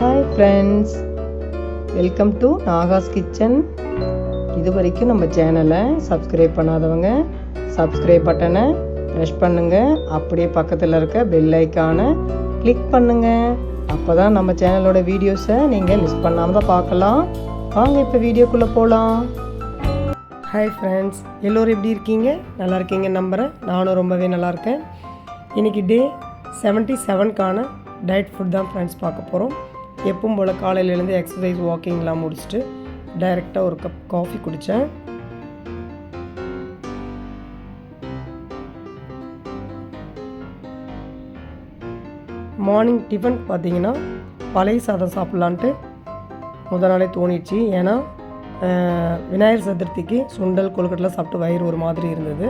Hi friends, welcome to Nahash kitchen. இது வரைக்கும் நம்ம சேனலை சப்ஸ்கிரைப் பண்ணாதவங்க சப்ஸ்கிரைப் பட்டனை ப்ரெஸ் பண்ணுங்கள். அப்படியே பக்கத்தில் இருக்க பெல் ஐக்கானை கிளிக் பண்ணுங்கள். அப்போ தான் நம்ம சேனலோட வீடியோஸை நீங்கள் மிஸ் பண்ணாமல் தான் பார்க்கலாம். வாங்க இப்போ வீடியோக்குள்ளே போகலாம். ஹாய் ஃப்ரெண்ட்ஸ், எல்லோரும் எப்படி இருக்கீங்க? நல்லா இருக்கீங்க நம்புகிறேன். நானும் ரொம்பவே நல்லா இருக்கேன். இன்றைக்கி டே 77க்கான டயட் ஃபுட் தான் ஃப்ரெண்ட்ஸ் பார்க்க போகிறோம். எப்பவும் போல் காலையிலேருந்து எக்ஸசைஸ் வாக்கிங்லாம் முடிச்சுட்டு டைரெக்டாக ஒரு கப் காஃபி குடித்தேன். மார்னிங் டிஃபன் பார்த்திங்கன்னா பழைய சாதம் சாப்பிட்லான்ட்டு முதல் நாளே தோணிடுச்சு. ஏன்னா விநாயகர் சதுர்த்திக்கு சுண்டல் கொழுக்கட்டெலாம் சாப்பிட்டு வயிறு ஒரு மாதிரி இருந்தது.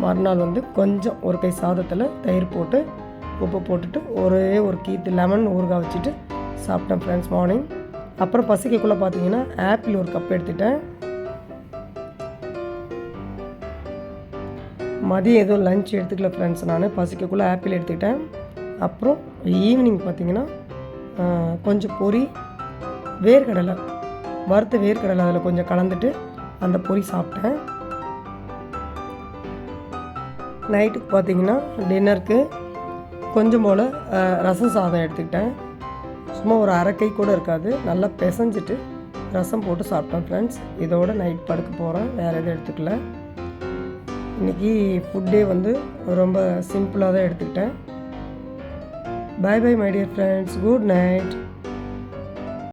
மறுநாள் கொஞ்சம் ஒரு கை சாதத்தில் தயிர் போட்டு உப்பு போட்டுட்டு ஒரே ஒரு கீத்து லெமன் ஊறுகாய் வச்சுட்டு சாப்பிட்டேன் ஃப்ரெண்ட்ஸ் மார்னிங். அப்புறம் பசிக்கக்குள்ளே பார்த்தீங்கன்னா ஆப்பிள் ஒரு கப் எடுத்துட்டேன். மதியம் எதுவும் லஞ்ச் எடுத்துக்கல ஃப்ரெண்ட்ஸ். நான் பசிக்கக்குள்ளே ஆப்பிள் எடுத்துக்கிட்டேன். அப்புறம் ஈவினிங் பார்த்திங்கன்னா கொஞ்சம் பொரி, வேர்க்கடலை, வறுத்த வேர்க்கடலை அதில் கொஞ்சம் கலந்துட்டு அந்த பொரி சாப்பிட்டேன். நைட்டுக்கு பார்த்திங்கன்னா டின்னருக்கு கொஞ்சம் போல் ரசம் சாதம் எடுத்துக்கிட்டேன். சும்மா ஒரு அரைக்கை கூட இருக்காது, நல்லா பிசைஞ்சிட்டு ரசம் போட்டு சாப்பிட்டேன் ஃப்ரெண்ட்ஸ். இதோட நைட் படுக்க போகிறேன், வேறு எதுவும் எடுத்துக்கல. இன்றைக்கி ஃபுட்டே ரொம்ப சிம்பிளாக தான் எடுத்துக்கிட்டேன். Bye bye my dear friends, good night.